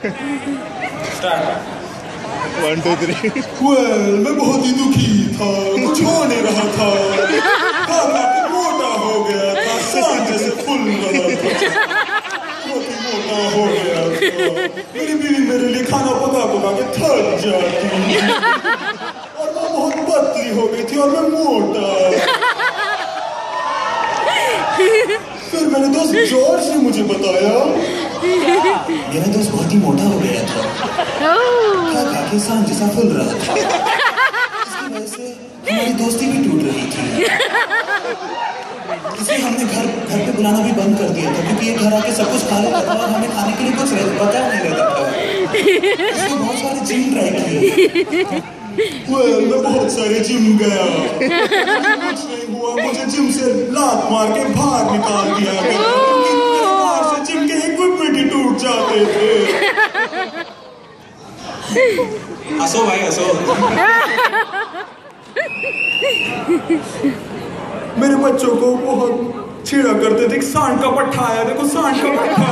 1 2 3 मैं बहुत ही दुखी था, कुछ हो नहीं रहा था, मोटा हो गया था, सांड जैसे फूल रहा था, बहुत ही मोटा हो गया था। मेरी बीवी मेरे लिए खाना पका के थक जाती और मैं बहुत पतली हो गई थी और मैं मोटा। फिर मेरे दोस्त जॉर्ज ने मुझे बताया मेरा दोस्त बहुत ही मोटा हो गया था, खा के सांड जैसा फूल रहा था। इसकी वजह से हमारी दोस्ती भी टूट रही थी। इसलिए हमने घर पे बुलाना भी बंद कर दिया था, क्योंकि ये घर आके सब कुछ खा लेता था और हमें खाने के लिए कुछ बचा नहीं रहता था। इसलिए बहुत सारे जिम ट्राई किए। मैं बहुत सारे जिम गया, कुछ नहीं हुआ। मुझे जिम से लात मार के बाहर निकाल दिया गया, क्योंकि बाहर से जिम के इक्विपमेंट ही टूट जाते थे। हंसो भाई हंसो। मेरे बच्चों को बहुत छेड़ा करते थे, सांड का पट्टा आया, देखो सांड का पट्टा।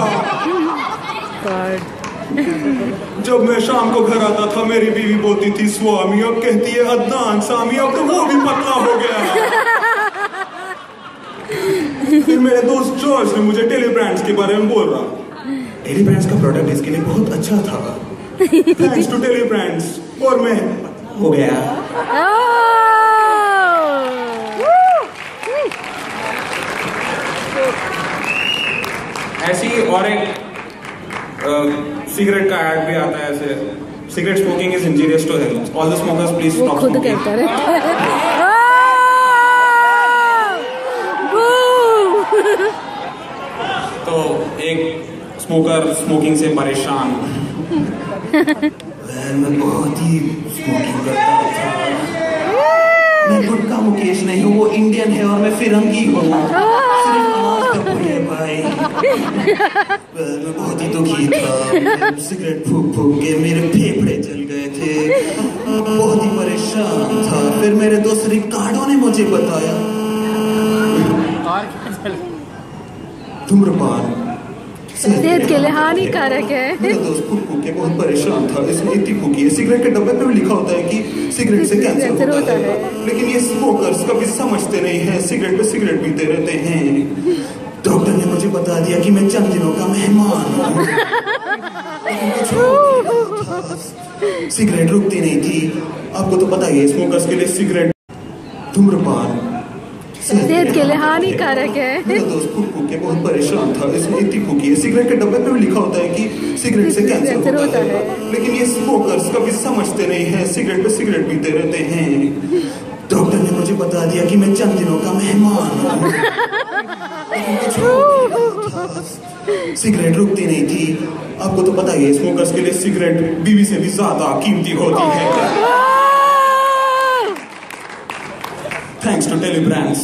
जब मैं शाम को घर आता था मेरी बीवी बोलती थी स्वामी, अब कहती है अदनान स्वामी, अब तो वो भी पतला हो गया। फिर मेरे दोस्त जॉर्ज ने मुझे टेली ब्रांड्स के बारे में बोल रहा, टेली ब्रांड्स का प्रोडक्ट इसके लिए बहुत अच्छा था, थैंक्स टू टेली ब्रांड्स, और मैं हो गया। ऐसी और एक सिगरेट का ऐड भी आता है ऐसे, cigarette smoking is injurious to health, all the smokers please stop smoking. कहता है तो एक स्मोकर स्मोकिंग से परेशान, मैं बहुत ही स्मोकिंग करता था। मैं गुटका मुकेश नहीं हूँ, वो इंडियन है और मैं फिरंगी हूँ। भाई मैं बहुत ही दुखी था, सिगरेट फूक के मेरे फेफड़े जल गए थे, बहुत ही परेशान था। फिर मेरे दोस्त रिकार्डो ने मुझे बताया धूम्रपान सेहत के लिए हानिकारक है। मेरा दोस्त फूक के बहुत परेशान था, इसने इतनी फूकी है। सिगरेट के डब्बे पे भी लिखा होता है कि सिगरेट से कैंसर होता है, लेकिन ये स्मोकर्स कभी समझते नहीं है, सिगरेट पे सिगरेट पीते रहते हैं। डॉक्टर ने मुझे बता दिया कि मैं चंद दिनों का मेहमान हूँ। सिगरेट रुकती नहीं थी, आपको तो पता ही है, स्मोकर्स के लिए सिगरेट धूम्रपान सेहत के लिए हानिकारक है। मेरा दोस्त फूक के बहुत परेशान था, इसने इतनी फूकी है। सिगरेट के डब्बे पे भी लिखा होता है कि सिगरेट से कैंसर होता है, लेकिन ये स्मोकर्स कभी समझते नहीं है, सिगरेट पे सिगरेट पीते रहते हैं। डॉक्टर ने मुझे बता दिया कि मैं चंद दिनों का मेहमान हूँ। सिगरेट रुकती नहीं थी, आपको तो पता ही है, स्मोकर्स के लिए सिगरेट बीवी से भी ज्यादा कीमती होती है। थैंक्स टू टेली ब्रांड्स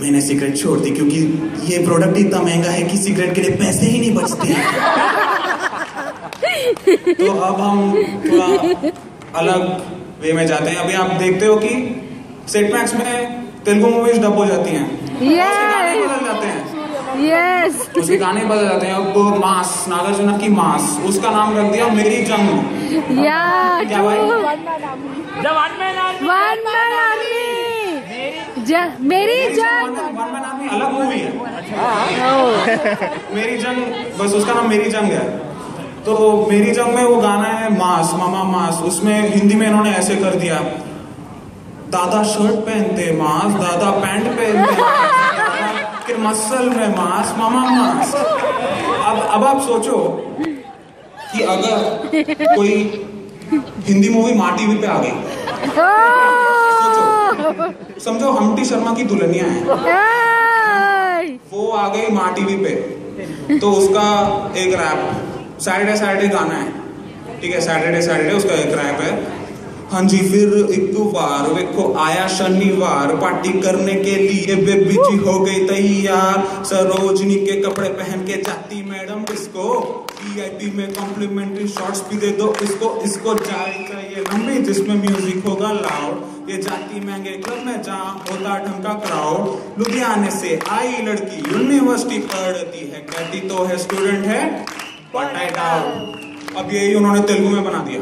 मैंने सिगरेट छोड़ दी, क्योंकि ये प्रोडक्ट इतना महंगा है कि सिगरेट के लिए पैसे ही नहीं बचते। तो अब हम थोड़ा अलग वे में जाते हैं। अभी आप देखते हो कि सेट मैक्स में तेलुगु मूवीज डब हो जाती हैं, गाने बदल जाते हैं। यस, उसके गाने बदल जाते हैं। अब मास, नागार्जुन की मास, उसका नाम रख दिया मेरी जंग। क्या भाई? मेरी जंग वन मैन आर्मी अलग मूवी है। मेरी जंग, बस उसका नाम मेरी जंग है। तो मेरी जंग में वो गाना है मास मामा मास, उसमें हिंदी में इन्होंने ऐसे कर दिया, दादा शर्ट पहनते मास, दादा पैंट पहनते फिर मसल में मास मामा मास। अब आप सोचो कि अगर कोई हिंदी मूवी माँ टीवी पे आ गई, समझो हम्टी शर्मा की दुल्हनिया है, वो आ गई माँ टीवी पे, तो उसका एक रैप सैटरडे गाना है, ठीक है, सैटरडे उसका एक रैप है। हाँ जी फिर एक बार देखो आया शनिवार, पार्टी करने के लिए बेबी जी हो गई तैयार, सरोजनी के कपड़े पहन के जाती मैडम इसको, VIP में कॉम्प्लीमेंट्री शॉट्स भी दे दो इसको चाहिए लंबी जिसमें म्यूजिक होगा लाउड, ये जाती महंगे क्लब में जहाँ होता ढंग का क्राउड, लुधियाने से आई लड़की यूनिवर्सिटी पढ़ती है, कहती तो है स्टूडेंट है अब यही उन्होंने तेलुगु में बना दिया।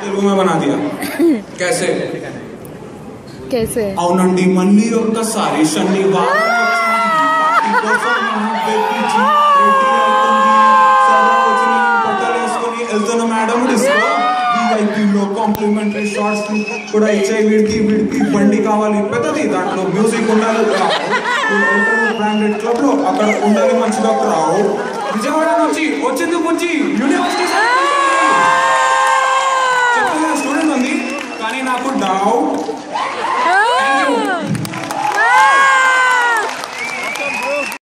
तेलुगु में बना दिया कैसे? कैसे? అవునండి మళ్ళీ ఒక్కసారి శనివారం పార్టీ కోసం బట్టలు వేసుకొని వెళ్తున్న మేడం డిస్కో విఐపీలో కాంప్లిమెంటరీ షార్ట్స్ కూడా ఇచ్చాయి. వీడికి బండి కావాలి పెద్దది, దాంట్లో మ్యూజిక్ ఉండాలి, బ్రాండెడ్ క్లబ్ లో అక్కడ ఉండాలి మంచిగా రావు. విజయవాడ నుంచి వచ్చింది బుజ్జి.